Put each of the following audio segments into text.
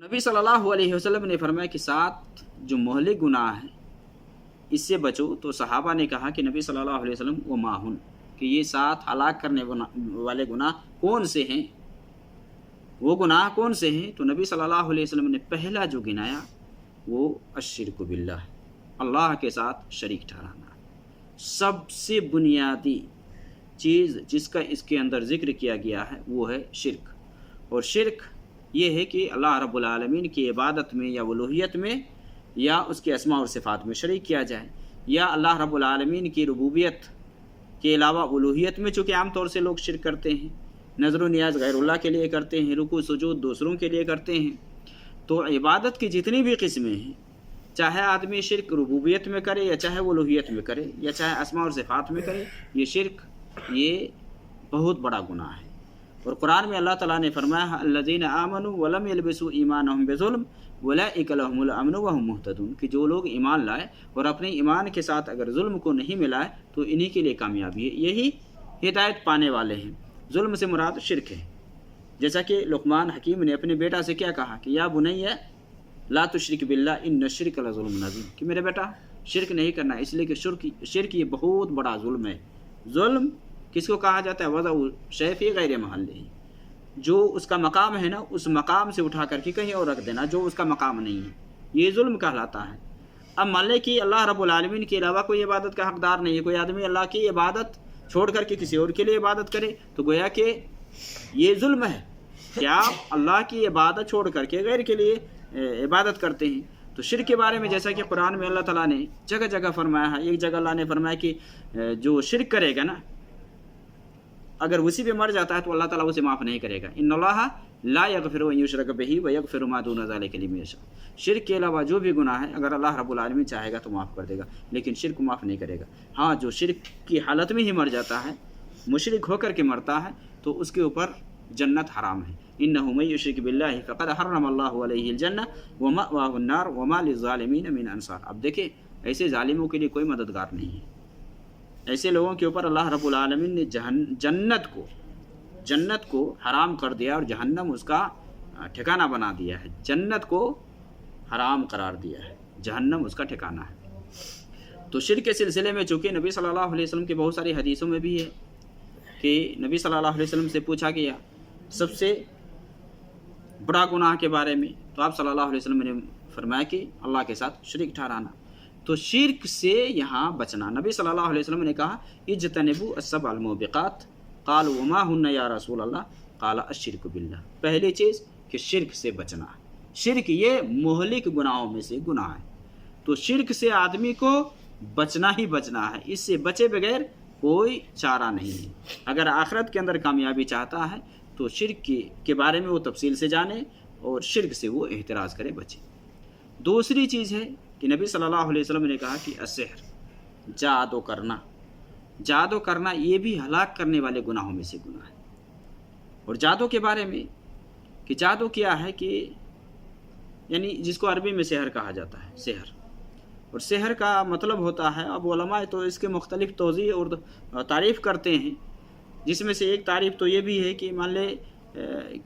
نبی صلی اللہ علیہ وسلم نے فرمایا کہ 7 جو مہلک گناہ ہیں اس سے بچو، تو صحابہ نے کہا کہ نبی صلی اللہ علیہ وسلم وہ ماہن، کہ یہ 7 ہلاک کرنے والے گناہ کون سے ہیں، وہ گناہ کون سے ہیں؟ تو نبی صلی اللہ علیہ وسلم نے پہلا جو گنایا وہ الشرک باللہ، اللہ کے ساتھ شریک ٹھہرانا۔ سب سے بنیادی چیز جس کا اس کے اندر ذکر کیا گیا ہے وہ ہے شرک۔ اور شرک یہ ہے کہ اللہ رب العالمین کی عبادت میں یا الوہیت میں یا اس کے اسماء اور صفات میں شریک کیا جائے، یا اللہ رب العالمین کی ربوبیت کے علاوہ الوہیت میں، چونکہ عام طور سے لوگ شرک کرتے ہیں، نظر و نیاز غیر اللہ کے لیے کرتے ہیں، رکوع سجود دوسروں کے لیے کرتے ہیں۔ تو عبادت کی جتنی بھی قسمیں ہیں، چاہے آدمی شرک ربوبیت میں کرے یا چاہے وہ الوہیت میں کرے یا چاہے اسماء اور صفات میں کرے، یہ شرک یہ بہت بڑا گناہ ہے۔ اور قرآن میں اللہ تعالیٰ نے فرمایا الذین آمنوا ولم یلبسوا ایمانہم بظلم اولئک لہم الامن وہم مہتدون، کہ جو لوگ ایمان لائے اور اپنے ایمان کے ساتھ اگر ظلم کو نہیں ملائے تو انہی کے لیے کامیابی ہے، یہی ہدایت پانے والے ہیں۔ ظلم سے مراد شرک ہے، جیسا کہ لقمان حکیم نے اپنے بیٹا سے کیا کہا کہ یا بنی لا تشرک باللہ ان الشرک لظلم عظیم، کہ میرے بیٹا شرک نہیں کرنا، اس لیے کہ شرک یہ بہت بڑا ظلم ہے۔ ظلم کس کو کہا جاتا ہے؟ وضع شیء فی غیر محلہ، جو اس کا مقام ہے نا اس مقام سے اٹھا کر کے کہیں اور رکھ دینا جو اس کا مقام نہیں ہے، یہ ظلم کہلاتا ہے۔ اب مان لیں کہ اللہ رب العالمین کے علاوہ کوئی عبادت کا حقدار نہیں ہے، کوئی آدمی اللہ کی عبادت چھوڑ کر کے کسی اور کے لیے عبادت کرے تو گویا کہ یہ ظلم ہے کہ آپ اللہ کی عبادت چھوڑ کر کے غیر کے لیے عبادت کرتے ہیں۔ تو شرک کے بارے میں جیسا کہ قرآن میں اللہ تعالیٰ نے جگہ جگہ فرمایا ہے، ایک جگہ اللہ نے فرمایا کہ جو شرک کرے گا نا اگر اسی پہ مر جاتا ہے تو اللہ تعالیٰ اسے معاف نہیں کرے گا۔ ان اللہ لا یغفر ان یشرک بہ ویغفر ما دون ذلک لمن یشاء، شرک کے علاوہ جو بھی گناہ ہے اگر اللہ رب العالمین چاہے گا تو معاف کر دے گا، لیکن شرک معاف نہیں کرے گا۔ ہاں جو شرک کی حالت میں ہی مر جاتا ہے، مشرک ہو کر کے مرتا ہے، تو اس کے اوپر جنت حرام ہے۔ انہ من یشرک باللہ فقد حرم اللہ علیہ الجنہ ومأواہ النار وما للظالمین من انصار۔ اب دیکھیں ایسے ظالموں کے لیے کوئی مددگار نہیں ہے، ایسے لوگوں کے اوپر اللہ رب العالمین نے جنت کو حرام کر دیا اور جہنم اس کا ٹھکانہ بنا دیا ہے، جنت کو حرام قرار دیا ہے، جہنم اس کا ٹھکانہ ہے۔ تو شرک کے سلسلے میں چونکہ نبی صلی اللہ علیہ وسلم کی بہت ساری حدیثوں میں بھی ہے کہ نبی صلی اللہ علیہ وسلم سے پوچھا گیا سب سے بڑا گناہ کے بارے میں، تو آپ صلی اللہ علیہ وسلم نے فرمایا کہ اللہ کے ساتھ شریک ٹھہرانا۔ تو شرک سے یہاں بچنا، نبی صلی اللہ علیہ وسلم نے کہا اجتنبوا السبع الموبقات، قالوا وما ہن یا رسول اللہ، قال الشرک باللہ۔ پہلی چیز کہ شرک سے بچنا، شرک یہ مہلک گناہوں میں سے گناہ ہے، تو شرک سے آدمی کو بچنا ہی بچنا ہے، اس سے بچے بغیر کوئی چارہ نہیں ہے۔ اگر آخرت کے اندر کامیابی چاہتا ہے تو شرک کے بارے میں وہ تفصیل سے جانے اور شرک سے وہ احتراز کرے، بچے۔ دوسری چیز ہے کہ نبی صلی اللہ علیہ وسلم نے کہا کہ السحر، جادو کرنا یہ بھی ہلاک کرنے والے گناہوں میں سے گناہ ہے۔ اور جادو کے بارے میں کہ جادو کیا ہے کہ یعنی جس کو عربی میں سحر کہا جاتا ہے، سحر، اور سحر کا مطلب ہوتا ہے، اب علماء تو اس کے مختلف توضیح اور تعریف کرتے ہیں، جس میں سے ایک تعریف تو یہ بھی ہے کہ مان لے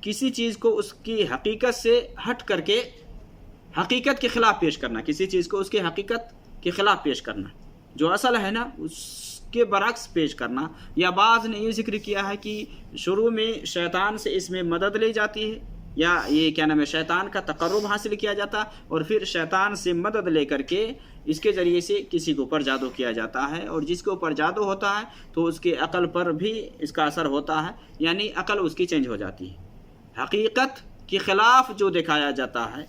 کسی چیز کو اس کی حقیقت سے ہٹ کر کے حقیقت کے خلاف پیش کرنا، کسی چیز کو اس کی حقیقت کے خلاف پیش کرنا، جو اصل ہے نا اس کے برعکس پیش کرنا۔ یا بعض نے یہ ذکر کیا ہے کہ شروع میں شیطان سے اس میں مدد لی جاتی ہے، یا یہ کیا نام ہے شیطان کا تقرب حاصل کیا جاتا، اور پھر شیطان سے مدد لے کر کے اس کے ذریعے سے کسی کے اوپر جادو کیا جاتا ہے، اور جس کے اوپر جادو ہوتا ہے تو اس کے عقل پر بھی اس کا اثر ہوتا ہے، یعنی عقل اس کی چینج ہو جاتی ہے۔ حقیقت کے خلاف جو دکھایا جاتا ہے،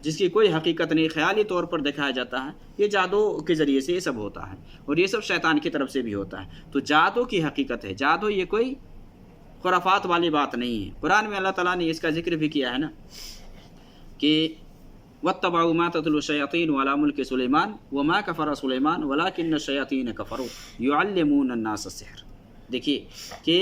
جس کی کوئی حقیقت نہیں، خیالی طور پر دکھایا جاتا ہے، یہ جادو کے ذریعے سے یہ سب ہوتا ہے، اور یہ سب شیطان کی طرف سے بھی ہوتا ہے۔ تو جادو کی حقیقت ہے، جادو یہ کوئی خرافات والی بات نہیں ہے۔ قرآن میں اللہ تعالیٰ نے اس کا ذکر بھی کیا ہے نا کہ وَاتَّبَعُوا مَا تَتْلُو الشَّيَاطِينُ عَلَىٰ مُلْكِ سُلَيْمَانَ وَمَا كَفَرَ سُلَيْمَانُ وَلَٰكِنَّ الشَّيَاطِينَ كَفَرُوا يُعَلِّمُونَ النَّاسَ السِّحْرَ۔ دیکھیے کہ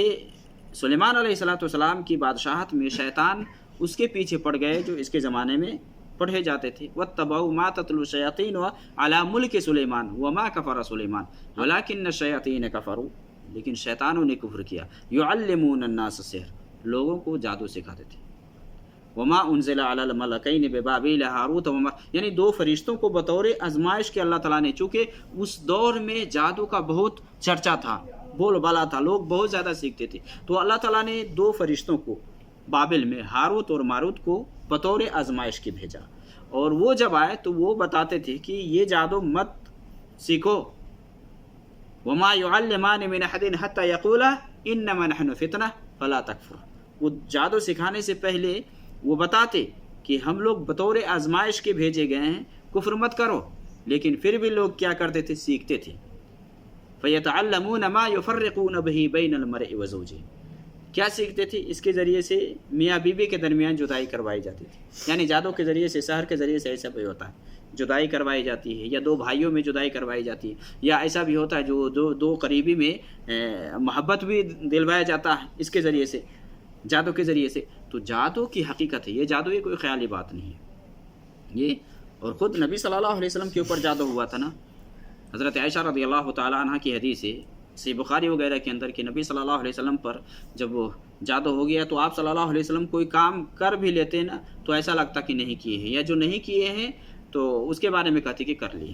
سلیمان علیہ السلام کی بادشاہت میں شیطان اس کے پیچھے پڑ گئے جو اس کے زمانے میں پڑھے جاتے تھے۔ وَاتَّبَعُوا مَا تَتْلُو الشَّيَاطِينُ عَلَىٰ مُلْكِ سُلَيْمَانَ وَمَا كَفَرَ سُلَيْمَانُ وَلَٰكِنَّ الشَّيَاطِينَ كَفَرُوا، لیکن شیطانوں نے کفر کیا۔ يُعَلِّمُونَ النَّاسَ السِّحْرَ، لوگوں کو جادو سکھاتے تھے۔ وما انزل علی الملکین ببابل ہاروت و ماروت، یعنی دو فرشتوں کو بطور آزمائش کے اللہ تعالیٰ نے، چونکہ اس دور میں جادو کا بہت چرچا تھا، بول بالا تھا، لوگ بہت زیادہ سیکھتے تھے، تو اللہ تعالیٰ نے دو فرشتوں کو بابل میں، ہاروت اور ماروت کو بطور آزمائش کے بھیجا، اور وہ جب آئے تو وہ بتاتے تھے کہ یہ جادو مت سیکھو، وما يعلمان من احد حتى يقولا انما نحن فتنہ فلا تکفر، وہ جادو سکھانے سے پہلے وہ بتاتے کہ ہم لوگ بطور آزمائش کے بھیجے گئے ہیں، کفر مت کرو، لیکن پھر بھی لوگ کیا کرتے تھے، سیکھتے تھے۔ فَيَتَعَلَّمُونَ مَا يُفَرِّقُونَ بِهِ بَيْنَ الْمَرْءِ وَزَوْجِهِ، کیا سیکھتے تھے؟ اس کے ذریعے سے میاں بیوی کے درمیان جدائی کروائی جاتی تھی، یعنی جادو کے ذریعے سے، سحر کے ذریعے سے ایسا بھی ہوتا ہے، جدائی کروائی جاتی ہے، یا دو بھائیوں میں جدائی کروائی جاتی ہے، یا ایسا بھی ہوتا ہے جو دو قریبی میں محبت بھی دلوایا جاتا ہے اس کے ذریعے سے، جادو کے ذریعے سے۔ تو جادو کی حقیقت ہے، یہ جادو یہ کوئی خیالی بات نہیں ہے یہ، اور خود نبی صلی اللہ علیہ وسلم کے اوپر جادو ہوا تھا نا، حضرت عائشہ رضی اللہ تعالیٰ عنہ کی حدیث ہے صحیح بخاری وغیرہ کے اندر کہ نبی صلی اللہ علیہ وسلم پر جب جادو ہو گیا تو آپ صلی اللہ علیہ وسلم کوئی کام کر بھی لیتے نا تو ایسا لگتا کہ نہیں کیے ہیں، یا جو نہیں کیے ہیں تو اس کے بارے میں کہتے کہ کر لیے۔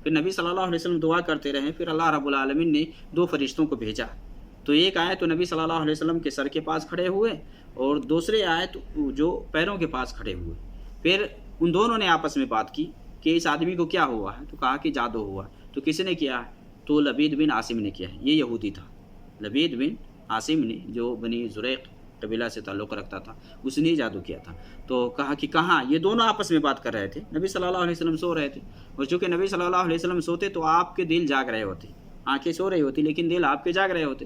پھر نبی صلی اللہ علیہ وسلم دعا کرتے رہے، پھر اللہ رب العالمین نے دو فرشتوں کو بھیجا، تو ایک آئے تو نبی صلی اللہ علیہ وسلم کے سر کے پاس کھڑے ہوئے، اور دوسرے آئے تو جو پیروں کے پاس کھڑے ہوئے، پھر ان دونوں نے آپس میں بات کی کہ اس آدمی کو کیا ہوا ہے، تو کہا کہ جادو ہوا، تو کس نے کیا ہے؟ تو لبید بن عاصم نے کیا ہے، یہ یہودی تھا، لبید بن عاصم نے جو بنی زریق قبیلہ سے تعلق رکھتا تھا، اس نے جادو کیا تھا۔ تو کہا کہ کہاں؟ یہ دونوں آپس میں بات کر رہے تھے، نبی صلی اللہ علیہ وسلم سو رہے تھے، اور چونکہ نبی صلی اللہ علیہ وسلم سوتے تو آپ کے دل جاگ رہے ہوتے، آنکھیں سو رہی ہوتی لیکن دل آپ کے جاگ رہے ہوتے،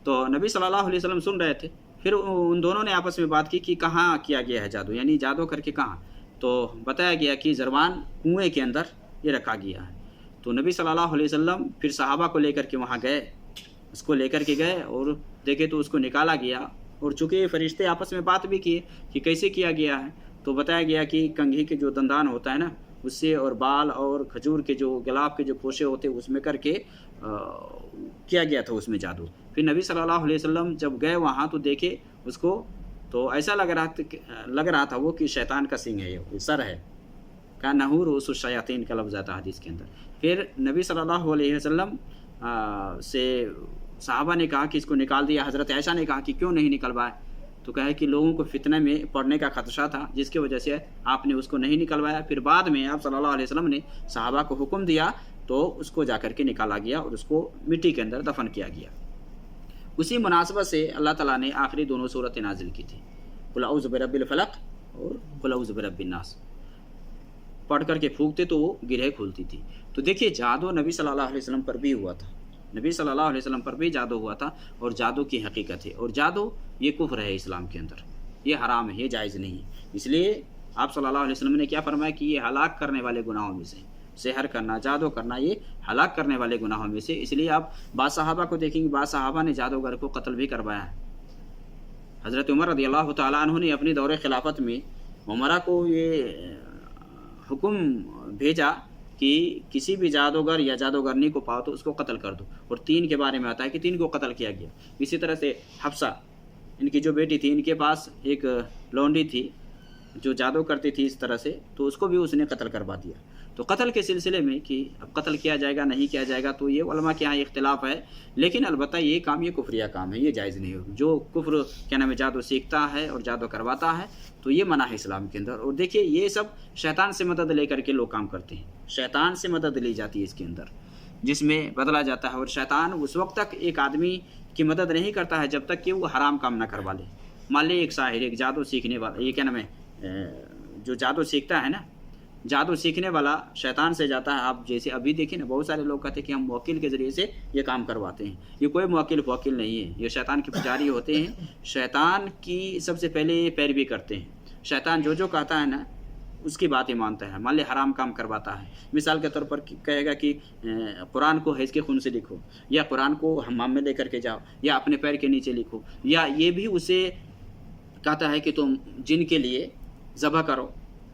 تو نبی صلی اللہ علیہ وسلم سن رہے تھے، پھر ان دونوں نے آپس میں بات کی کہ کہاں کیا گیا ہے جادو، یعنی جادو کر کے کہاں؟ تو بتایا گیا کہ زروان کنویں کے اندر یہ رکھا گیا ہے۔ تو نبی صلی اللہ علیہ وسلم پھر صحابہ کو لے کر کے وہاں گئے، اس کو لے کر کے گئے اور دیکھے تو اس کو نکالا گیا، اور چونکہ فرشتے آپس میں بات بھی کیے کہ کیسے کیا گیا ہے، تو بتایا گیا کہ کنگھی کے جو دندان ہوتا ہے نا اس سے، اور بال اور کھجور کے جو گلاب کے جو خوشے ہوتے اس میں کر کے کیا گیا تھا اس میں جادو۔ پھر نبی صلی اللہ علیہ وسلم جب گئے وہاں تو دیکھے اس کو، تو ایسا لگ رہا تھا وہ کہ شیطان کا سنگ ہے، یہ سر ہے، کا نحور رؤوس الشیاطین کا لفظ آتا ہے حدیث کے اندر۔ پھر نبی صلی اللہ علیہ وسلم سے صحابہ نے کہا کہ اس کو نکال دیا، حضرت عائشہ نے کہا کہ کیوں نہیں نکلوایا، تو کہا کہ لوگوں کو فتنہ میں پڑنے کا خدشہ تھا جس کی وجہ سے آپ نے اس کو نہیں نکلوایا۔ پھر بعد میں آپ صلی اللہ علیہ وسلم نے صحابہ کو حکم دیا تو اس کو جا کر کے نکالا گیا اور اس کو مٹی کے اندر دفن کیا گیا۔ اسی مناسبت سے اللہ تعالیٰ نے آخری دونوں صورتیں نازل کی تھی، قل اعوذ برب الفلق اور قل اعوذ برب الناس، پڑھ کر کے پھونکتے تو وہ گرہیں کھولتی تھی۔ تو دیکھیے جادو نبی صلی اللہ علیہ وسلم پر بھی ہوا تھا، نبی صلی اللہ علیہ وسلم پر بھی جادو ہوا تھا، اور جادو کی حقیقت ہے، اور جادو یہ کفر ہے اسلام کے اندر، یہ حرام ہے، یہ جائز نہیں ہے۔ اس لیے آپ صلی اللہ علیہ وسلم نے کیا فرمایا کہ یہ ہلاک کرنے والے گناہوں میں سے، سحر کرنا، جادو کرنا، یہ ہلاک کرنے والے گناہوں میں سے۔ اس لیے آپ بعض صحابہ کو دیکھیں گے، بعض صحابہ نے جادوگر کو قتل بھی کروایا ہے۔ حضرت عمر رضی اللہ تعالیٰ عنہ نے اپنی دور خلافت میں عمرہ کو یہ حکم بھیجا کہ کسی بھی جادوگر یا جادوگرنی کو پاؤ تو اس کو قتل کر دو، اور 3 کے بارے میں آتا ہے کہ 3 کو قتل کیا گیا۔ اسی طرح سے حفصہ، ان کی جو بیٹی تھی، ان کے پاس ایک لونڈی تھی جو جادو کرتی تھی اس طرح سے، تو اس کو بھی اس نے قتل کروا دیا۔ تو قتل کے سلسلے میں کہ اب قتل کیا جائے گا نہیں کیا جائے گا تو یہ علماء کے یہاں اختلاف ہے، لیکن البتہ یہ کام، یہ کفریہ کام ہے، یہ جائز نہیں ہو۔ جو کفر کیا نام ہے جادو سیکھتا ہے اور جادو کرواتا ہے تو یہ منع ہے اسلام کے اندر۔ اور دیکھیے یہ سب شیطان سے مدد لے کر کے لوگ کام کرتے ہیں، شیطان سے مدد لی جاتی ہے اس کے اندر، جس میں بدلا جاتا ہے، اور شیطان اس وقت تک ایک آدمی کی مدد نہیں کرتا ہے جب تک کہ وہ حرام کام نہ کروا لے۔ مان لے ایک ساحر، ایک جادو سیکھنے والا، یہ کیا نام ہے جو جادو سیکھتا ہے نا، جادو سیکھنے والا شیطان سے جاتا ہے۔ آپ جیسے ابھی دیکھیں نا، بہت سارے لوگ کہتے ہیں کہ ہم موکل کے ذریعے سے یہ کام کرواتے ہیں، یہ کوئی موکل نہیں ہے، یہ شیطان کے پجاری ہوتے ہیں، شیطان کی سب سے پہلے پیروی کرتے ہیں۔ شیطان جو کہتا ہے نا اس کی بات ہی مانتا ہے، مان لے حرام کام کرواتا ہے۔ مثال کے طور پر کہے گا کہ قرآن کو حیض کے خون سے لکھو، یا قرآن کو حمام میں لے کر کے جاؤ، یا اپنے پیر کے نیچے لکھو، یا یہ بھی اسے کہتا ہے کہ تم جن کے لیے ذبح کرو،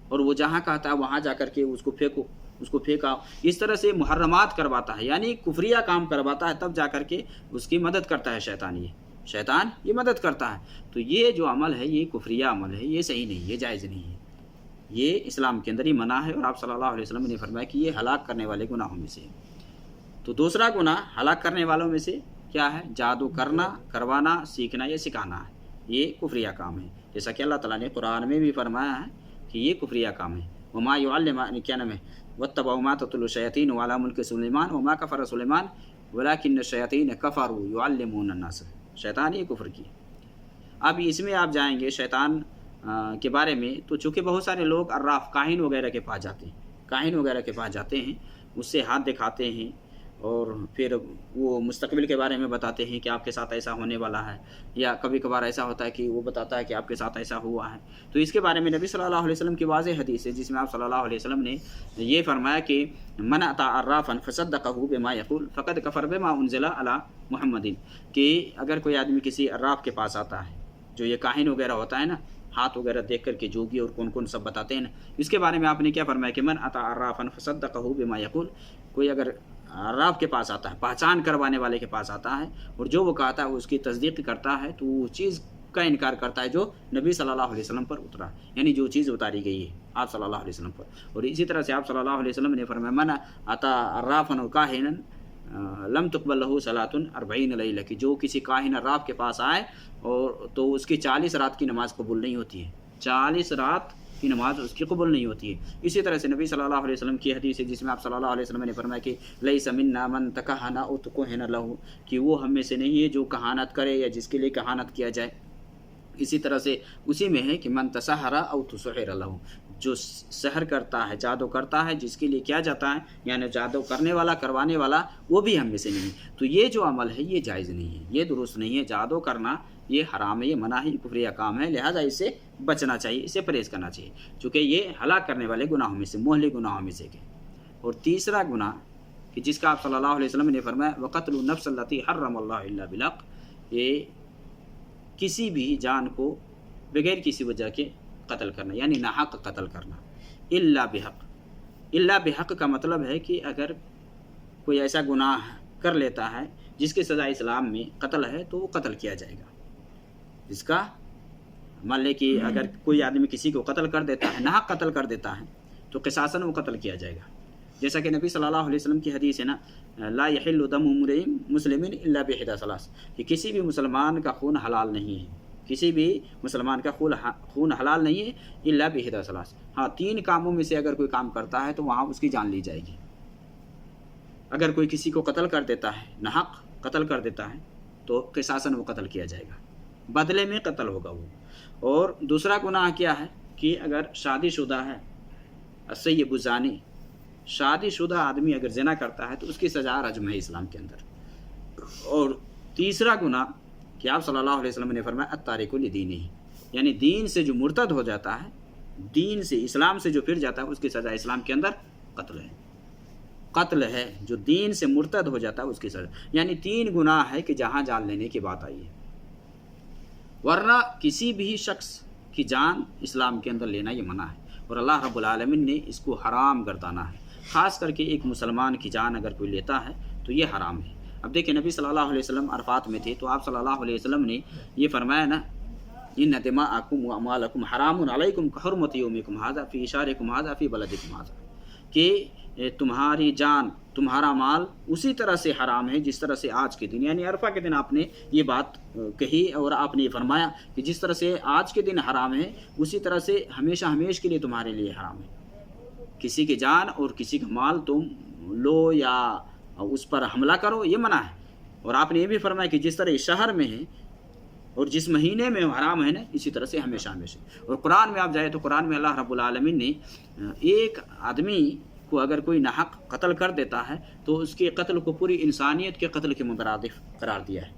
اور وہ جہاں کہتا ہے وہاں جا کر کے اس کو پھینکو، اس کو پھینکاؤ۔ اس طرح سے محرمات کرواتا ہے، یعنی کفریہ کام کرواتا ہے، تب جا کر کے اس کی مدد کرتا ہے شیطان۔ یہ شیطان یہ مدد کرتا ہے۔ تو یہ جو عمل ہے یہ کفریہ عمل ہے، یہ صحیح نہیں، یہ جائز نہیں ہے، یہ اسلام کے اندر ہی منع ہے، اور آپ صلی اللہ علیہ وسلم نے فرمایا کہ یہ ہلاک کرنے والے گناہوں میں سے ہے۔ تو دوسرا گناہ ہلاک کرنے والوں میں سے کیا ہے؟ جادو کرنا، کروانا، سیکھنا یا سکھانا ہے، یہ کفریہ کام ہے، جیسا کہ اللہ تعالیٰ نے قرآن میں بھی فرمایا ہے کہ یہ کفریہ کام ہے۔ وما يعلمان کیا نام ہے، واتبعوا ما تتلو الشیاطین علی ملک سلیمان وما کفر سلیمان ولکن الشیاطین کفروا یعلمون الناس، شیطان یہ کفر کی۔ اب اس میں آپ جائیں گے شیطان کے بارے میں، تو چونکہ بہت سارے لوگ عراف کاہن وغیرہ کے پاس جاتے ہیں، کاہن وغیرہ کے پاس جاتے ہیں، اس سے ہاتھ دکھاتے ہیں اور پھر وہ مستقبل کے بارے میں بتاتے ہیں کہ آپ کے ساتھ ایسا ہونے والا ہے، یا کبھی کبھار ایسا ہوتا ہے کہ وہ بتاتا ہے کہ آپ کے ساتھ ایسا ہوا ہے۔ تو اس کے بارے میں نبی صلی اللہ علیہ وسلم کی واضح حدیث ہے، جس میں آپ صلی اللہ علیہ وسلم نے یہ فرمایا کہ من اتی عرافا فصدقہ بما یقول فقد کفر بما انزل علی محمد، کہ اگر کوئی آدمی کسی عراف کے پاس آتا ہے، جو یہ کاہن وغیرہ ہوتا ہے نا، ہاتھ وغیرہ دیکھ کر کے جوگی اور کون کون سب بتاتے ہیں نا، اس کے بارے میں آپ نے کیا فرمایا کہ من اتی عرافا فصدقہ بما یقول، کوئی اگر عراف کے پاس آتا ہے، پہچان کروانے والے کے پاس آتا ہے، اور جو وہ کہتا ہے اس کی تصدیق کرتا ہے، تو وہ چیز کا انکار کرتا ہے جو نبی صلی اللہ علیہ وسلم پر اترا، یعنی جو چیز اتاری گئی ہے آپ صلی اللہ علیہ وسلم پر۔ اور اسی طرح سے آپ صلی اللہ علیہ وسلم نے فرمایا من اتی عرافا کاہنا لم تقبل له صلاۃ 40 لیلہ، کہ جو کسی کاہن عراف کے پاس آئے اور تو اس کی 40 رات کی نماز قبول نہیں ہوتی ہے، 40 رات کی نماز اس کی قبول نہیں ہوتی ہے۔ اسی طرح سے نبی صلی اللہ علیہ وسلم کی حدیث ہے، جس میں آپ صلی اللہ علیہ وسلم نے فرمایا کہ لیس منا من تکہن او تکہن لہ، کہ وہ ہم میں سے نہیں ہے جو کہانت کرے یا جس کے لیے کہانت کیا جائے۔ اسی طرح سے اسی میں ہے کہ من تسحر او تسحر لہ، جو سحر کرتا ہے، جادو کرتا ہے، جس کے لیے کیا جاتا ہے، یعنی جادو کرنے والا، کروانے والا، وہ بھی ہم میں سے نہیں۔ تو یہ جو عمل ہے یہ جائز نہیں ہے، یہ درست نہیں ہے، جادو کرنا یہ حرام ہے، یہ منع ہے، کفریہ کام ہے، لہٰذا اس سے بچنا چاہیے، اسے پرہیز کرنا چاہیے، چونکہ یہ ہلاک کرنے والے گناہوں میں سے، مہلک گناہوں میں سے ہے۔ اور تیسرا گناہ کہ جس کا آپ صلی اللہ علیہ وسلم نے فرمایا وقتل النفس التی حرم اللہ الا بالحق، یہ کسی بھی جان کو بغیر کسی وجہ کے قتل کرنا، یعنی ناحق قتل کرنا، الا بحق۔ الا بحق کا مطلب ہے کہ اگر کوئی ایسا گناہ کر لیتا ہے جس کی سزا اسلام میں قتل ہے، تو وہ قتل کیا جائے گا۔ جس کا مان لے کہ اگر کوئی آدمی کسی کو قتل کر دیتا ہے، ناحق قتل کر دیتا ہے، تو قصاصاً وہ قتل کیا جائے گا، جیسا کہ نبی صلی اللہ علیہ وسلم کی حدیث ہے نا، لا یحل دم امرئ مسلم الا بإحدى ثلاث، کہ کسی بھی مسلمان کا خون حلال نہیں ہے، کسی بھی مسلمان کا خون حلال نہیں ہے الا بإحدى ثلاث، ہاں 3 کاموں میں سے اگر کوئی کام کرتا ہے تو وہاں اس کی جان لی جائے گی۔ اگر کوئی کسی کو قتل کر دیتا ہے، ناحق قتل کر دیتا ہے، تو قصاصاً وہ قتل کیا جائے گا، بدلے میں قتل ہوگا وہ۔ اور دوسرا گناہ کیا ہے کہ اگر شادی شدہ ہے، السیب الزانی، شادی شدہ آدمی اگر زنا کرتا ہے تو اس کی سزا رجم ہے اسلام کے اندر۔ اور تیسرا گناہ کہ آپ صلی اللہ علیہ وسلم نے فرمایا التارک لدینہ، یعنی دین سے جو مرتد ہو جاتا ہے، دین سے، اسلام سے جو پھر جاتا ہے، اس کی سزا اسلام کے اندر قتل ہے، قتل ہے۔ جو دین سے مرتد ہو جاتا ہے اس کی سزا، یعنی 3 گناہ ہے کہ جہاں جان لینے کی بات آئی ہے، ورنہ کسی بھی شخص کی جان اسلام کے اندر لینا یہ منع ہے، اور اللہ رب العالمین نے اس کو حرام گردانا ہے، خاص کر کے ایک مسلمان کی جان اگر کوئی لیتا ہے تو یہ حرام ہے۔ اب دیکھیں نبی صلی اللہ علیہ وسلم عرفات میں تھے، تو آپ صلی اللہ علیہ وسلم نے یہ فرمایا نا، ان دماءکم واموالکم حرام علیکم کحرمۃ یومکم ھذا فی شہرکم ھذا فی بلدکم ھذا، کہ تمہاری جان، تمہارا مال اسی طرح سے حرام ہے جس طرح سے آج کے دن، یعنی عرفہ کے دن آپ نے یہ بات کہی اور آپ نے یہ فرمایا کہ جس طرح سے آج کے دن حرام ہے، اسی طرح سے ہمیشہ ہمیش کے لیے تمہارے لیے حرام ہے۔ کسی کی جان اور کسی کا مال تم لو یا اس پر حملہ کرو، یہ منع ہے۔ اور آپ نے یہ بھی فرمایا کہ جس طرح اس شہر میں ہے اور جس مہینے میں حرام ہے نا، اسی طرح سے ہمیشہ ہمیشہ۔ اور قرآن میں آپ جائے تو قرآن میں اللہ رب العالمین نے ایک آدمی کو اگر کوئی ناحق قتل کر دیتا ہے تو اس کے قتل کو پوری انسانیت کے قتل کے مترادف قرار دیا ہے،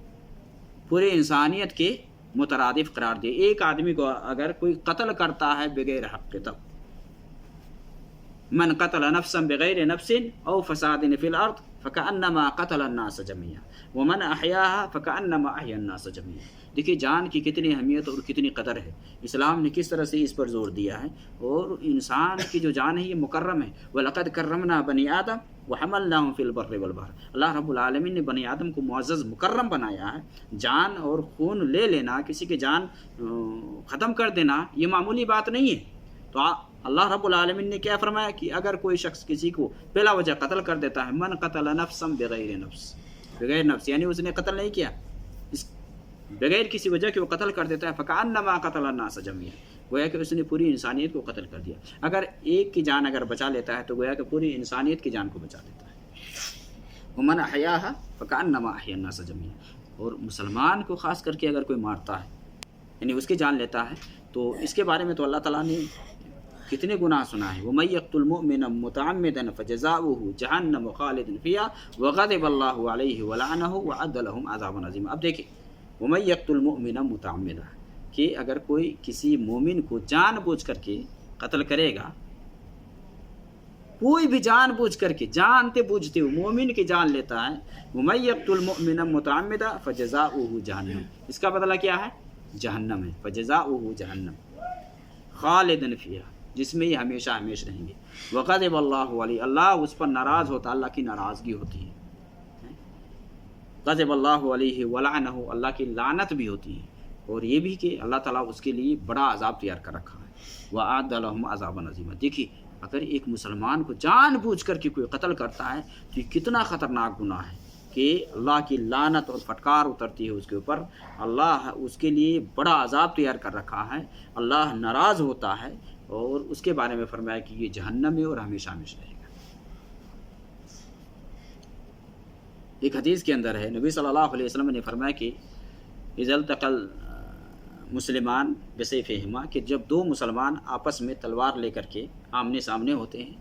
پوری انسانیت کے مترادف قرار دیا۔ ایک آدمی کو اگر کوئی قتل کرتا ہے بغیر حق کے، تب من قتل نفسا بغیر نفس او فساد فی الارض فکأنما قتل الناس جميعا ومن احیاها فکأنما احیا الناس جميعا۔ دیکھیے جان کی کتنی اہمیت اور کتنی قدر ہے، اسلام نے کس طرح سے اس پر زور دیا ہے، اور انسان کی جو جان ہے یہ مکرم ہے۔ وَلَقَدْ كَرَّمْنَا بَنِي آدَمَ وَحَمَلْنَاهُمْ فِي الْبَرِّ وَالْبَحْرِ، اللہ رب العالمین نے بنی آدم کو معزز مکرم بنایا ہے۔ جان اور خون لے لینا، کسی کی جان ختم کر دینا، یہ معمولی بات نہیں ہے۔ تو اللہ رب العالمین نے کیا فرمایا کہ اگر کوئی شخص کسی کو بلا وجہ قتل کر دیتا ہے، من قتل نفسا بغیر نفس، بغیر نفس یعنی اس نے قتل نہیں کیا، بغیر کسی وجہ کے وہ قتل کر دیتا ہے، فکأنما قتل الناس جميعا، گویا کہ اس نے پوری انسانیت کو قتل کر دیا۔ اگر ایک کی جان اگر بچا لیتا ہے تو گویا کہ پوری انسانیت کی جان کو بچا لیتا ہے۔ ومن احیاها فکأنما احیا الناس جميعا، اور مسلمان کو خاص کر کے اگر کوئی مارتا ہے یعنی اس کی جان لیتا ہے، تو اس کے بارے میں تو اللہ تعالیٰ نے کتنے گناہ سنا ہے۔ وَمَن يَقْتُلْ مُؤْمِنًا مُتَعَمِّدًا فَجَزَاؤُهُ جَهَنَّمُ خَالِدًا فِيهَا وَغَضِبَ اللَّهُ عَلَيْهِ وَلَعَنَهُ وَأَعَدَّ لَهُمْ عَذَابًا عَظِيمًا۔ اب دیکھیں وَمَن يَقْتُلْ مُؤْمِنًا مُتَعَمِّدًا، کہ اگر کوئی کسی مومن کو جان بوجھ کر کے قتل کرے گا، کوئی بھی جان بوجھ کر کے جانتے بوجھتے ہوئے مومن کی جان لیتا ہے، وَمَن يَقْتُلْ مُؤْمِنًا مُتَعَمِّدًا فَجَزَاؤُهُ جَهَنَّمُ، اس کا بدلہ کیا ہے؟ جہنم ہے۔ فَجَزَاؤُهُ جَهَنَّمُ خَالِدًا فِيهَا، جس میں یہ ہمیشہ ہمیشہ رہیں گے۔ وَغَضِبَ اللَّهُ عَلَيْهِ، اللہ اس پر ناراض ہوتا، اللہ کی ناراضگی ہوتی ہے۔ غضب اللہ علیہ ولعنہ، اللہ کی لعنت بھی ہوتی ہے، اور یہ بھی کہ اللہ تعالیٰ اس کے لیے بڑا عذاب تیار کر رکھا ہے۔ وَأَعَدَّ لَهُمْ عَذَابًا عَظِيمًا۔ دیکھیے اگر ایک مسلمان کو جان بوجھ کر کے کوئی قتل کرتا ہے تو یہ کتنا خطرناک گناہ ہے کہ اللہ کی لعنت اور پھٹکار اترتی ہے اس کے اوپر، اللہ اس کے لیے بڑا عذاب تیار کر رکھا ہے، اللہ ناراض ہوتا ہے، اور اس کے بارے میں فرمایا کہ یہ جہنم میں اور ہمیشہ ہمیشہ رہے گا۔ ایک حدیث کے اندر ہے نبی صلی اللہ علیہ وسلم نے فرمایا کہ اذا التقى مسلمان بسیفہما، کہ جب دو مسلمان آپس میں تلوار لے کر کے آمنے سامنے ہوتے ہیں،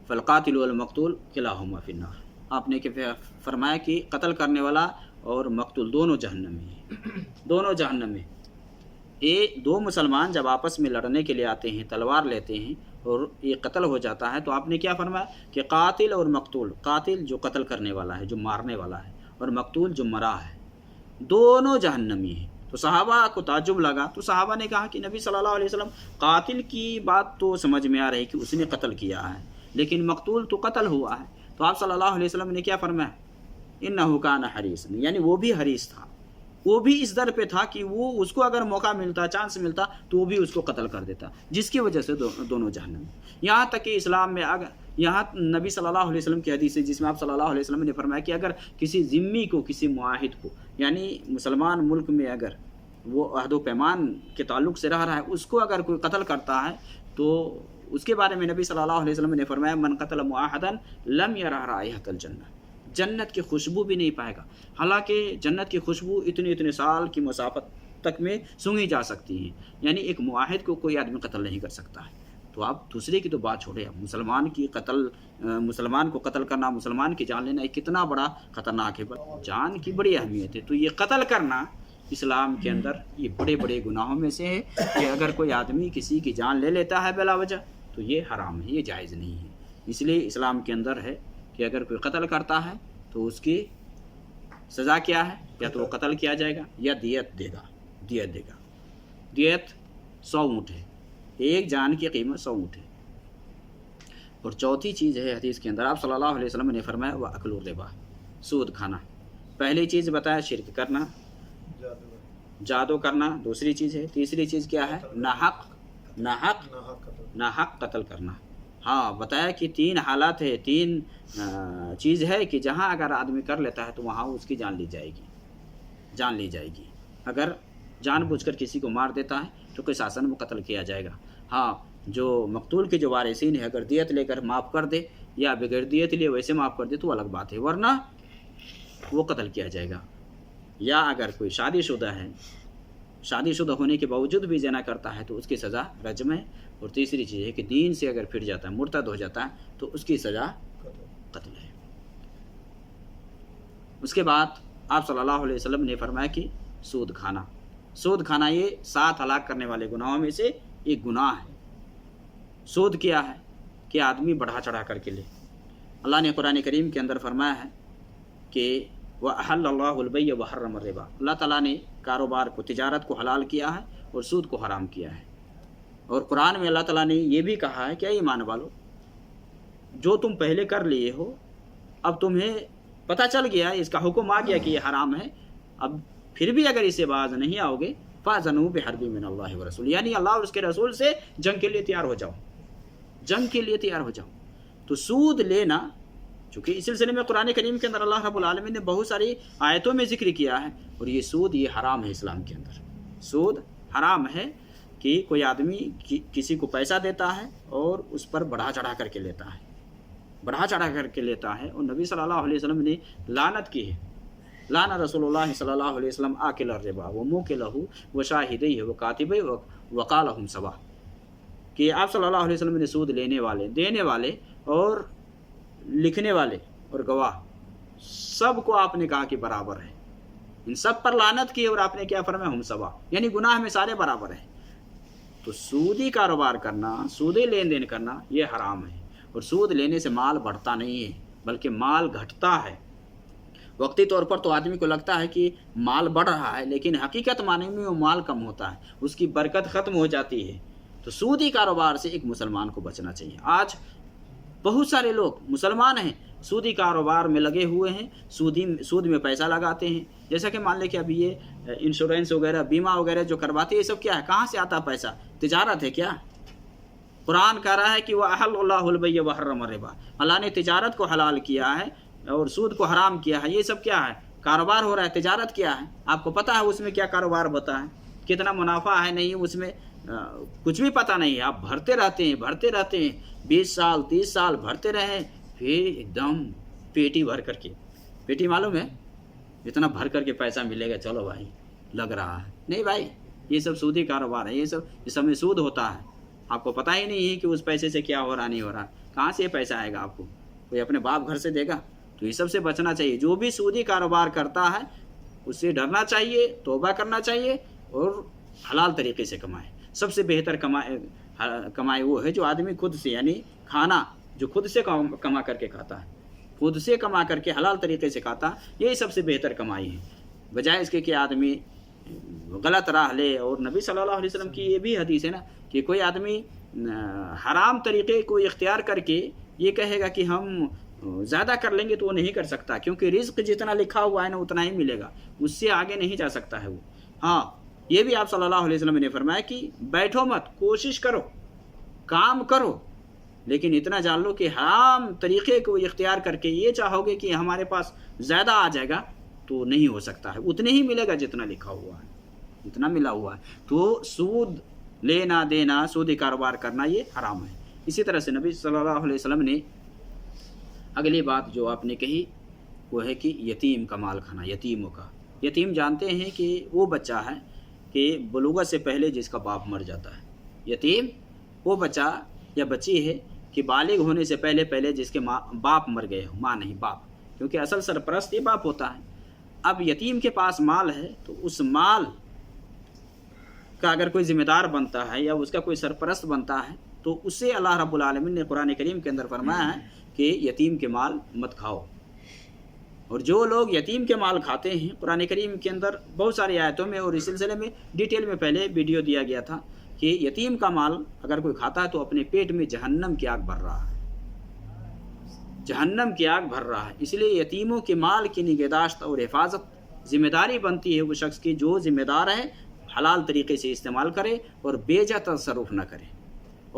فالقاتل والمقتول کلاہما فی النار، آپ نے فرمایا کہ قتل کرنے والا اور مقتول دونوں جہنم میں ہیں، دونوں جہنم میں۔ دو مسلمان جب آپس میں لڑنے کے لیے آتے ہیں، تلوار لیتے ہیں اور یہ قتل ہو جاتا ہے، تو آپ نے کیا فرمایا کہ قاتل اور مقتول، قاتل جو قتل کرنے والا ہے، جو مارنے والا ہے، اور مقتول جو مرا ہے، دونوں جہنمی ہیں۔ تو صحابہ کو تعجب لگا، تو صحابہ نے کہا کہ نبی صلی اللہ علیہ وسلم قاتل کی بات تو سمجھ میں آ رہی کہ اس نے قتل کیا ہے، لیکن مقتول تو قتل ہوا ہے۔ تو آپ صلی اللہ علیہ وسلم نے کیا فرمایا؟ انہ کان حریصا، یعنی وہ بھی حریص تھا، وہ بھی اس در پہ تھا کہ وہ اس کو اگر موقع ملتا، چانس ملتا تو وہ بھی اس کو قتل کر دیتا، جس کی وجہ سے دونوں جہنم۔ یہاں تک کہ اسلام میں یہاں نبی صلی اللہ علیہ وسلم کی حدیث ہے جس میں آپ صلی اللہ علیہ وسلم نے فرمایا کہ اگر کسی ذمی کو، کسی معاہد کو، یعنی مسلمان ملک میں اگر وہ عہد و پیمان کے تعلق سے رہ رہا ہے، اس کو اگر کوئی قتل کرتا ہے تو اس کے بارے میں نبی صلی اللہ علیہ وسلم نے فرمایا من قتل معاہدا لم یرہ رائحۃ الجنہ، جنت کی خوشبو بھی نہیں پائے گا۔ حالانکہ جنت کی خوشبو اتنے سال کی مسافت تک میں سونگھی جا سکتی ہیں، یعنی ایک معاہد کو کوئی آدمی قتل نہیں کر سکتا ہے۔ تو آپ دوسرے کی تو بات چھوڑے، مسلمان کو قتل کرنا، مسلمان کی جان لینا ایک کتنا بڑا خطرناک ہے، جان کی بڑی اہمیت ہے۔ تو یہ قتل کرنا اسلام کے اندر یہ بڑے بڑے گناہوں میں سے ہے کہ اگر کوئی آدمی کسی کی جان لے لیتا ہے بلا وجہ تو یہ حرام ہے، یہ جائز نہیں ہے۔ اس لیے اسلام کے اندر ہے کہ اگر کوئی قتل کرتا ہے تو اس کی سزا کیا ہے؟ یا تو وہ قتل کیا جائے گا یا دیت دے گا، دیت 100 اونٹ ہے، ایک جان کی قیمت 100 اونٹ ہے۔ اور چوتھی چیز ہے حدیث کے اندر آپ صلی اللہ علیہ وسلم نے فرمایا وَأَكْلُ الرِّبَا، سود کھانا۔ پہلی چیز بتایا شرک کرنا، جادو کرنا، دوسری چیز ہے، تیسری چیز کیا ہے؟ ناحق قتل کرنا۔ ہاں بتایا کہ 3 حالات ہے، 3 چیز ہے کہ جہاں اگر آدمی کر لیتا ہے تو وہاں اس کی جان لی جائے گی۔ اگر جان بوجھ کر کسی کو مار دیتا ہے تو قصاصاً وہ قتل کیا جائے گا۔ ہاں جو مقتول کے جو وارثین ہیں اگر دیت لے کر معاف کر دے یا بغیر دیت لیے ویسے معاف کر دے تو الگ بات ہے، ورنہ وہ قتل کیا جائے گا۔ یا اگر کوئی شادی شدہ ہے، شادی شدہ ہونے کے باوجود بھی زنا کرتا ہے تو اس کی سزا رجم ہے۔ اور تیسری چیز ہے کہ دین سے اگر پھر جاتا ہے، مرتد ہو جاتا ہے تو اس کی سزا قتل ہے۔ اس کے بعد آپ صلی اللہ علیہ وسلم نے فرمایا کہ سود کھانا یہ 7 ہلاک کرنے والے گناہوں میں سے ایک گناہ ہے۔ سود کیا ہے کہ آدمی بڑھا چڑھا کر کے لے، اللہ نے قرآن کریم کے اندر فرمایا ہے کہ وَأَحَلَّ اللَّهُ الْبَيْعَ وَحَرَّمَ الرِّبَا، اللہ تعالیٰ نے کاروبار کو، تجارت کو حلال کیا ہے اور سود کو حرام کیا ہے۔ اور قرآن میں اللہ تعالیٰ نے یہ بھی کہا ہے کہ اے ایمان والو، جو تم پہلے کر لیے ہو، اب تمہیں پتہ چل گیا، اس کا حکم آ گیا کہ یہ حرام ہے، اب پھر بھی اگر اسے باز نہیں آؤ گے فَأْذَنُوا بِحَرْبٍ مِّنَ اللَّهِ وَرَسُولِهِ، یعنی اللہ اور اس کے رسول سے جنگ کے لیے تیار ہو جاؤ، جنگ کے لیے تیار ہو جاؤ۔ تو سود لینا، چونکہ اس سلسلے میں قرآن کریم کے اندر اللہ رب العالمین نے بہت ساری آیتوں میں ذکر کیا ہے، اور یہ سود یہ حرام ہے اسلام کے اندر۔ سود حرام ہے کہ کوئی آدمی کسی کو پیسہ دیتا ہے اور اس پر بڑھا چڑھا کر کے لیتا ہے، بڑھا چڑھا کر کے لیتا ہے، اور نبی صلی اللہ علیہ وسلم نے لعنت کی ہے۔ لعن رسول اللہ صلی اللہ علیہ وسلم آکل الربا وموکلہ وشاہدیہ وکاتبہ وقالہم سوا، کہ آپ صلی اللہ علیہ وسلم نے سود لینے والے، دینے والے اور لکھنے والے اور گواہ سب کو آپ نے کہا کہ برابر ہے، ان سب پر لعنت کی، اور آپ نے کیا فرمایا؟ ہم سوا، یعنی گناہ میں سارے برابر ہیں۔ تو سودی کاروبار کرنا، سودی لین دین کرنا یہ حرام ہے، اور سود لینے سے مال بڑھتا نہیں ہے بلکہ مال گھٹتا ہے۔ وقتی طور پر تو آدمی کو لگتا ہے کہ مال بڑھ رہا ہے، لیکن حقیقت معنی میں وہ مال کم ہوتا ہے، اس کی برکت ختم ہو جاتی ہے۔ تو سودی کاروبار سے ایک مسلمان کو بچنا چاہیے۔ آج بہت سارے لوگ مسلمان ہیں، سودی کاروبار میں لگے ہوئے ہیں، سود میں پیسہ لگاتے ہیں۔ جیسا کہ مان لیں کہ ابھی یہ انشورنس وغیرہ، بیمہ وغیرہ جو کرواتے ہیں، یہ سب کیا ہے؟ کہاں سے آتا پیسہ؟ تجارت ہے کیا؟ قرآن کہہ رہا ہے کہ وَأَحَلَّ اللَّهُ الْبَيْعَ وَحَرَّمَ الرِّبَا، اللہ نے تجارت کو حلال کیا ہے اور سود کو حرام کیا ہے۔ یہ سب کیا ہے؟ کاروبار ہو رہا ہے، تجارت کیا ہے؟ آپ کو پتہ ہے اس میں کیا کاروبار ہوتا ہے، کتنا منافع ہے؟ نہیں، اس میں کچھ بھی پتہ نہیں ہے۔ آپ بھرتے رہتے ہیں 20 سال 30 سال بھرتے رہیں، پھر ایک دم پیٹی بھر کر کے، پیٹی معلوم ہے اتنا بھر کر کے پیسہ ملے گا، چلو بھائی لگ رہا ہے۔ نہیں بھائی، یہ سب سودی کاروبار ہے، یہ سب میں سود ہوتا ہے۔ آپ کو پتہ ہی نہیں ہے کہ اس پیسے سے کیا ہو رہا نہیں ہو رہا، کہاں سے یہ پیسہ آئے گا آپ کو؟ کوئی اپنے باپ گھر سے دے گا؟ تو یہ سب سے بچنا چاہیے۔ جو بھی سودی کاروبار کرتا ہے اس سے ڈرنا چاہیے، توبہ کرنا چاہیے، اور حلال طریقے سے کمائے۔ سب سے بہتر کمائی وہ ہے جو آدمی خود سے، یعنی کھانا جو خود سے کما کر کے کھاتا ہے، خود سے کما کر کے حلال طریقے سے کھاتا، یہی سب سے بہتر کمائی ہے، بجائے اس کے کہ آدمی غلط راہ لے۔ اور نبی صلی اللہ علیہ وسلم کی یہ بھی حدیث ہے نا کہ کوئی آدمی حرام طریقے کو اختیار کر کے یہ کہے گا کہ ہم زیادہ کر لیں گے، تو وہ نہیں کر سکتا، کیونکہ رزق جتنا لکھا ہوا ہے نا اتنا ہی ملے گا، اس سے آگے نہیں جا سکتا ہے وہ۔ ہاں، یہ بھی آپ صلی اللہ علیہ وسلم نے فرمایا کہ بیٹھو مت، کوشش کرو، کام کرو، لیکن اتنا جان لو کہ حرام طریقے کو اختیار کر کے یہ چاہو گے کہ ہمارے پاس زیادہ آ جائے گا، تو نہیں ہو سکتا ہے، اتنے ہی ملے گا جتنا لکھا ہوا ہے، جتنا ملا ہوا ہے۔ تو سود لینا دینا، سودی کاروبار کرنا یہ حرام ہے۔ اسی طرح سے نبی صلی اللہ علیہ وسلم نے اگلی بات جو آپ نے کہی وہ ہے کہ یتیم کا مال کھانا، یتیموں کا۔ یتیم جانتے ہیں کہ وہ بچہ ہے کہ بلوغت سے پہلے جس کا باپ مر جاتا ہے۔ یتیم وہ بچہ یا بچی ہے کہ بالغ ہونے سے پہلے جس کے باپ مر گئے ہو، ماں نہیں باپ، کیونکہ اصل سرپرست یہ باپ ہوتا ہے۔ اب یتیم کے پاس مال ہے تو اس مال کا اگر کوئی ذمہ دار بنتا ہے یا اس کا کوئی سرپرست بنتا ہے تو اسے اللہ رب العالمین نے قرآن کریم کے اندر فرمایا ہے کہ یتیم کے مال مت کھاؤ۔ اور جو لوگ یتیم کے مال کھاتے ہیں، قرآن کریم کے اندر بہت ساری آیتوں میں اور اس سلسلے میں ڈیٹیل میں پہلے ویڈیو دیا گیا تھا کہ یتیم کا مال اگر کوئی کھاتا ہے تو اپنے پیٹ میں جہنم کی آگ بھر رہا ہے، جہنم کی آگ بھر رہا ہے۔ اس لیے یتیموں کے مال کی نگہداشت اور حفاظت ذمہ داری بنتی ہے وہ شخص کی جو ذمہ دار ہے، حلال طریقے سے استعمال کرے اور بے جا تصرف نہ کرے،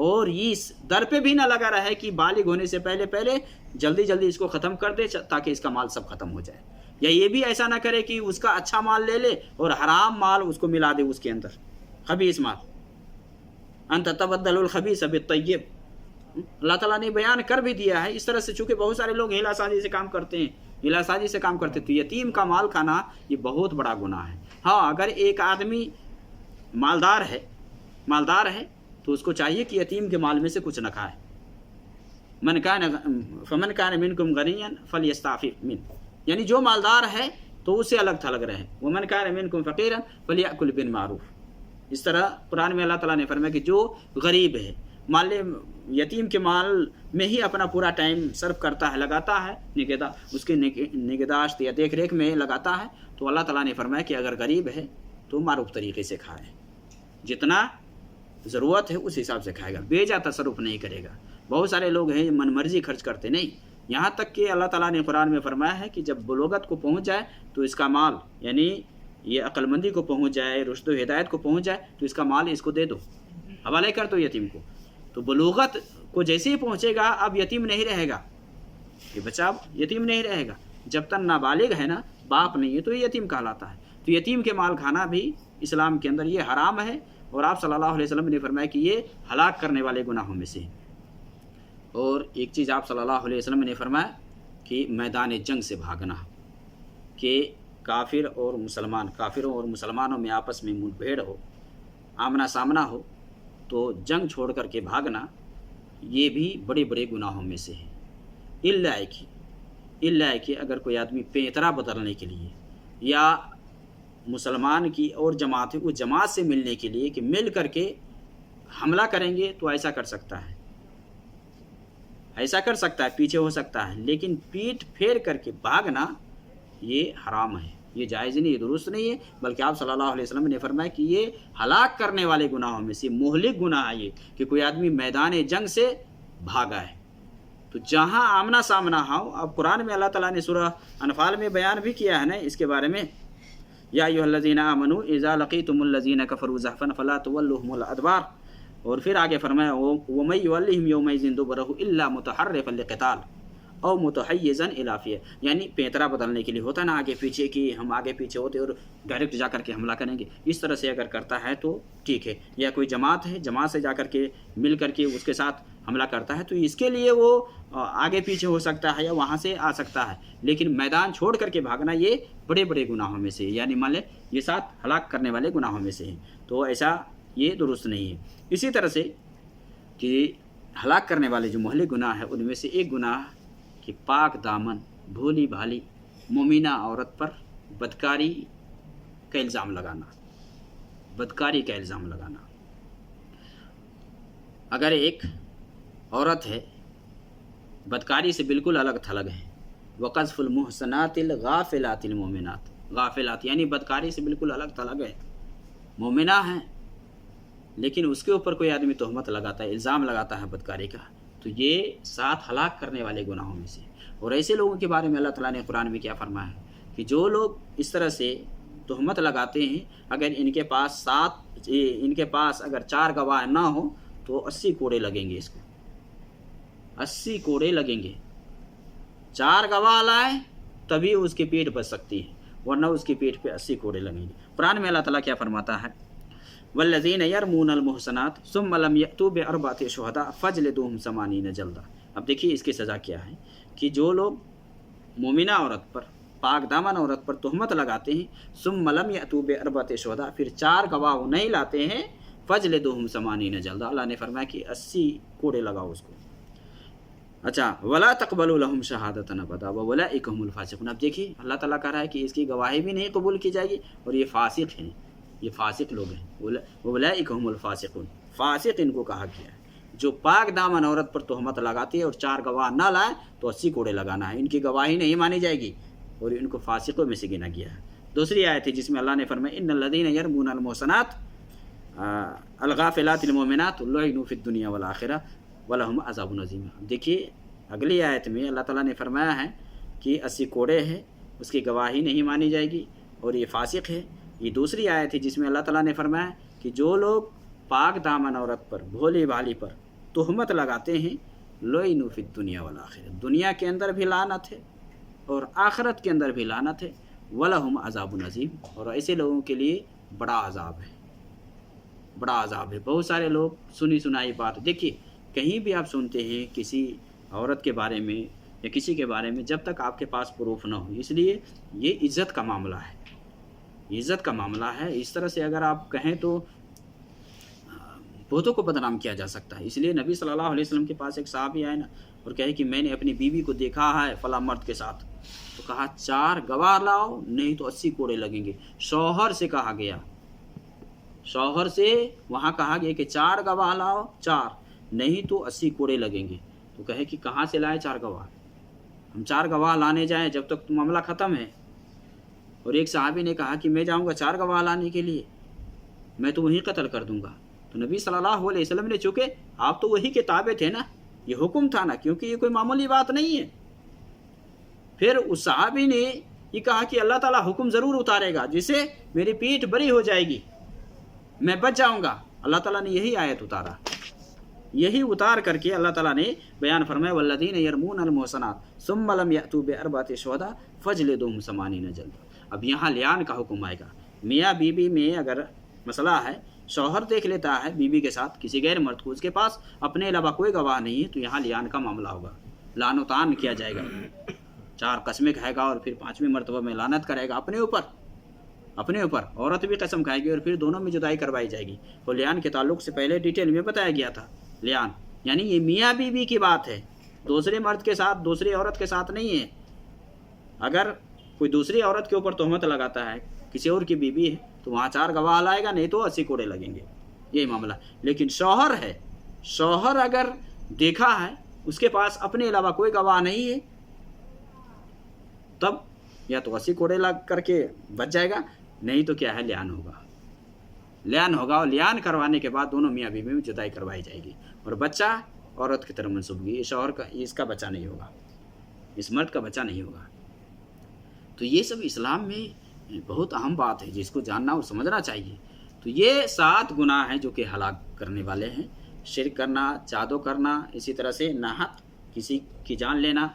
اور اس در پہ بھی نہ لگا رہے کہ بالغ ہونے سے پہلے جلدی اس کو ختم کر دے تاکہ اس کا مال سب ختم ہو جائے، یا یہ بھی ایسا نہ کرے کہ اس کا اچھا مال لے لے اور حرام مال اس کو ملا دے اس کے اندر، خبیث مال۔ انت تبدل الخبیث بالطیب، اللہ تعالیٰ نے بیان کر بھی دیا ہے۔ اس طرح سے چونکہ بہت سارے لوگ ہیلا سازی سے کام کرتے ہیں، ہیلا سازی سے کام کرتے تو یتیم کا مال کھانا یہ بہت بڑا گناہ ہے۔ ہاں، اگر ایک آدمی مالدار ہے تو اس کو چاہیے کہ یتیم کے مال میں سے کچھ نہ کھائے۔ فمن کان منکم غنیا فلیستعفف منہ، یعنی جو مالدار ہے تو اس سے الگ تھلگ رہے۔ ومن کان منکم فقیرا فلیأکل بالمعروف، اس طرح قرآن میں اللہ تعالیٰ نے فرمایا کہ جو غریب ہے، مان لے یتیم کے مال میں ہی اپنا پورا ٹائم صرف کرتا ہے، لگاتا ہے، اس کے نگہداشت یا دیکھ ریکھ میں لگاتا ہے، تو اللہ تعالیٰ نے فرمایا کہ اگر غریب ہے تو معروف طریقے سے کھائے، جتنا ضرورت ہے اس حساب سے کھائے گا، بے جا تصرف نہیں کرے گا۔ بہت سارے لوگ ہیں من مرضی خرچ کرتے نہیں، یہاں تک کہ اللہ تعالیٰ نے قرآن میں فرمایا ہے کہ جب بلوغت کو پہنچ جائے تو اس کا مال، یعنی یہ عقل مندی کو پہنچ جائے، رشد و ہدایت کو پہنچ جائے تو اس کا مال اس کو دے دو، حوالے کر دو یتیم کو۔ تو بلوغت کو جیسے ہی پہنچے گا اب یتیم نہیں رہے گا، یہ بچہ اب یتیم نہیں رہے گا، جب تک نابالغ ہے نا، باپ نہیں ہے تو یہ یتیم کہلاتا ہے۔ تو یتیم کے مال کھانا بھی اسلام کے اندر یہ حرام ہے، اور آپ صلی اللہ علیہ وسلم نے فرمایا کہ یہ ہلاک کرنے والے گناہوں میں سے ہے۔ اور ایک چیز آپ صلی اللہ علیہ وسلم نے فرمایا کہ میدان جنگ سے بھاگنا، کہ کافروں اور مسلمانوں میں آپس میں منہ بھیڑ ہو، آمنا سامنا ہو، تو جنگ چھوڑ کر کے بھاگنا یہ بھی بڑے بڑے گناہوں میں سے ہے۔ اللہ کہ اگر کوئی آدمی پیترا بدلنے کے لیے یا مسلمان کی اور جماعت ہے اس جماعت سے ملنے کے لیے کہ مل کر کے حملہ کریں گے تو ایسا کر سکتا ہے، پیچھے ہو سکتا ہے، لیکن پیٹھ پھیر کر کے بھاگنا یہ حرام ہے، یہ جائز نہیں، یہ درست نہیں ہے، بلکہ آپ صلی اللہ علیہ وسلم نے فرمایا کہ یہ ہلاک کرنے والے گناہوں میں سے مہلک گناہ ہے یہ، کہ کوئی آدمی میدان جنگ سے بھاگا ہے۔ تو جہاں آمنا سامنا ہو، اب قرآن میں اللہ تعالیٰ نے سورہ انفال میں بیان بھی کیا ہے نا اس کے بارے میں، یا ایھا الذین آمنوا اذا لقیتم الذین کفروا زحفا فلا تولوهم الادبار، اور پھر آگے فرمایا ومن یولہم یومئذ دبرہ الا متحرفا لقتال او متحیزا الی فئہ، یعنی پیترا بدلنے کے لیے ہوتا ہے نا آگے پیچھے کی، ہم آگے پیچھے ہوتے اور ڈائریکٹ جا کر کے حملہ کریں گے، اس طرح سے اگر کرتا ہے تو ٹھیک ہے، یا کوئی جماعت ہے، جماعت سے جا کر کے مل کر کے اس کے ساتھ حملہ کرتا ہے تو اس کے لیے وہ آگے پیچھے ہو سکتا ہے یا وہاں سے آ سکتا ہے، لیکن میدان چھوڑ کر کے بھاگنا یہ بڑے بڑے گناہوں میں سے، یعنی مان لیں یہ ساتھ ہلاک کرنے والے گناہوں میں سے ہے، تو ایسا یہ درست نہیں ہے۔ اسی طرح سے کہ ہلاک کرنے والے جو مہلک گناہ ہے ان میں سے ایک گناہ کہ پاک دامن بھولی بھالی مومنہ عورت پر بدکاری کا الزام لگانا۔ اگر ایک عورت ہے بدکاری سے بالکل الگ تھلگ ہے، وقذف المحصنات الغافلات المؤمنات، غافلات یعنی بدکاری سے بالکل الگ تھلگ ہے، مومنہ ہیں لیکن اس کے اوپر کوئی آدمی تہمت لگاتا ہے، الزام لگاتا ہے بدکاری کا، تو یہ ساتھ ہلاک کرنے والے گناہوں میں سے۔ اور ایسے لوگوں کے بارے میں اللہ تعالیٰ نے قرآن میں کیا فرمایا ہے کہ جو لوگ اس طرح سے تہمت لگاتے ہیں، اگر ان کے پاس اگر 4 گواہ نہ ہو تو 80 کوڑے لگیں گے، اس کو 80 کوڑے لگیں گے، 4 گواہ لائے تبھی اس کی پیٹھ بچ سکتی ہے، ورنہ اس کی پیٹھ پہ 80 کوڑے لگیں گے۔ قرآن میں اللہ تعالیٰ کیا فرماتا ہے والذین یرمون المحصنات ثم لم یأتوا بأربعة شہداء فاجلدوہم 80 جلدہ۔ اب دیکھیے اس کی سزا کیا ہے کہ جو لوگ مومنہ عورت پر، پاک دامن عورت پر تہمت لگاتے ہیں، ثم لم یأتوا بأربعة شہداء، پھر 4 گواہ وہ نہیں لاتے ہیں، فاجلدوہم 80 جلدہ، اللہ نے فرمایا کہ 80 کوڑے لگاؤ اس کو۔ اچھا ولا تقبلوا لهم شہادۃ ابدا واولئک هم الفاسقون۔ اب دیکھیے اللہ تعالیٰ کہہ رہا ہے کہ اس کی گواہی بھی نہیں قبول کی جائے گی اور یہ فاسق ہیں، یہ فاسق لوگ ہیں، اولئک هم الفاسقون، فاسق ان کو کہا گیا ہے۔ جو پاک دامن عورت پر تہمت لگاتی ہے اور 4 گواہ نہ لائے تو 80 کوڑے لگانا ہے، ان کی گواہی نہیں مانی جائے گی اور ان کو فاسقوں میں سے گنا گیا ہے۔ دوسری آیت ہے جس میں اللہ نے فرمایا ان الذین یرمون المحصنات الغافلات المؤمنات لعنوا فی الدنیا والآخرہ ولہم عذاب عظیم۔ دیکھیے اگلی آیت میں اللہ تعالیٰ نے فرمایا ہے کہ 80 کوڑے ہے، اس کی گواہی نہیں مانی جائے گی اور یہ فاسق ہے۔ یہ دوسری آیت ہے جس میں اللہ تعالیٰ نے فرمایا کہ جو لوگ پاک دامن عورت پر، بھولی بھالی پر تہمت لگاتے ہیں، لعنوا فی الدنیا والآخرہ، دنیا کے اندر بھی لعنت ہے اور آخرت کے اندر بھی لعنت ہے، ولہم عذاب عظیم، اور ایسے لوگوں کے لیے بڑا عذاب ہے، بڑا عذاب ہے۔ بہت سارے لوگ سنی سنائی بات، دیکھیے کہیں بھی آپ سنتے ہیں کسی عورت کے بارے میں یا کسی کے بارے میں، جب تک آپ کے پاس پروف نہ ہو، اس لیے یہ عزت کا معاملہ ہے، عزت کا معاملہ ہے۔ اس طرح سے اگر آپ کہیں تو بہتوں کو بدنام کیا جا سکتا ہے۔ اس لیے نبی صلی اللہ علیہ وسلم کے پاس ایک صحابی آئے نا اور کہے کہ میں نے اپنی بیوی کو دیکھا ہے فلاں مرد کے ساتھ، تو کہا 4 گواہ لاؤ نہیں تو 80 کوڑے لگیں گے۔ شوہر سے کہا گیا، شوہر سے وہاں کہا گیا کہ 4 گواہ لاؤ، 4 نہیں تو 80 کوڑے لگیں گے۔ تو کہے کہ کہاں سے لائے 4 گواہ؟ ہم 4 گواہ لانے جائیں جب تک تو معاملہ ختم ہے۔ اور ایک صحابی نے کہا کہ میں جاؤں گا 4 گواہ لانے کے لیے، میں تو وہیں قتل کر دوں گا۔ تو نبی صلی اللہ علیہ وسلم نے، چونکہ آپ تو وہی کے تابع تھے نا، یہ حکم تھا نا، کیونکہ یہ کوئی معمولی بات نہیں ہے۔ پھر اس صحابی نے یہ کہا کہ اللہ تعالیٰ حکم ضرور اتارے گا جس سے میری پیٹھ بری ہو جائے گی، میں بچ جاؤں گا۔ اللہ تعالیٰ نے یہی آیت اتارا، یہی اتار کر کے اللہ تعالیٰ نے بیان فرمایا والذین یرمون المحصنات ثم لم یأتوا بأربعۃ شہداء فاجلدوہم 80 جلدہ۔ اب یہاں لیان کا حکم آئے گا۔ میاں بیوی میں اگر مسئلہ ہے، شوہر دیکھ لیتا ہے بیوی کے ساتھ کسی غیر مرد کو، اس کے پاس اپنے علاوہ کوئی گواہ نہیں ہے، تو یہاں لیان کا معاملہ ہوگا، لعن و طعن کیا جائے گا، 4 قسمیں کھائے گا اور پھر 5ویں مرتبہ میں لعنت کرے گا اپنے اوپر، عورت بھی قسم کھائے گی اور پھر دونوں میں جدائی کروائی جائے گی۔ اور لیان کے تعلق سے پہلے ڈیٹیل میں بتایا گیا تھا، لیان یعنی یہ میاں بیوی کی بات ہے، دوسرے مرد کے ساتھ، دوسری عورت کے ساتھ نہیں ہے۔ اگر کوئی دوسری عورت کے اوپر تہمت لگاتا ہے، کسی اور کی بیوی ہے، تو وہاں 4 گواہ لائے گا، نہیں تو 80 کوڑے لگیں گے، یہی معاملہ۔ لیکن شوہر ہے، شوہر اگر دیکھا ہے اس کے پاس اپنے علاوہ کوئی گواہ نہیں ہے، تب یا تو 80 کوڑے لگ کر کے بچ جائے گا، نہیں تو کیا ہے، لیان ہوگا اور لیان کروانے کے بعد دونوں میاں بیوی میں جدائی کروائی جائے گی، اور بچہ عورت کی طرف منسوب ہوگی، یہ شوہر کا، اس کا بچہ نہیں ہوگا، اس مرد کا بچہ نہیں ہوگا۔ تو یہ سب اسلام میں بہت اہم بات ہے جس کو جاننا اور سمجھنا چاہیے۔ تو یہ 7 گناہ ہیں جو کہ ہلاک کرنے والے ہیں: شرک کرنا، جادو کرنا، اسی طرح سے ناحق کسی کی جان لینا،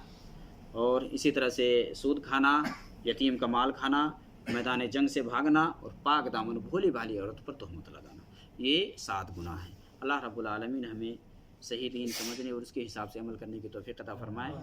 اور اسی طرح سے سود کھانا، یتیم کا مال کھانا، میدان جنگ سے بھاگنا، اور پاک دامن بھولی بھالی عورت پر تہمت لگانا۔ یہ 7 گناہ ہیں۔ اللہ رب العالمین ہمیں صحیح دین سمجھنے اور اس کے حساب سے عمل کرنے کی توفیق عطا فرمائے۔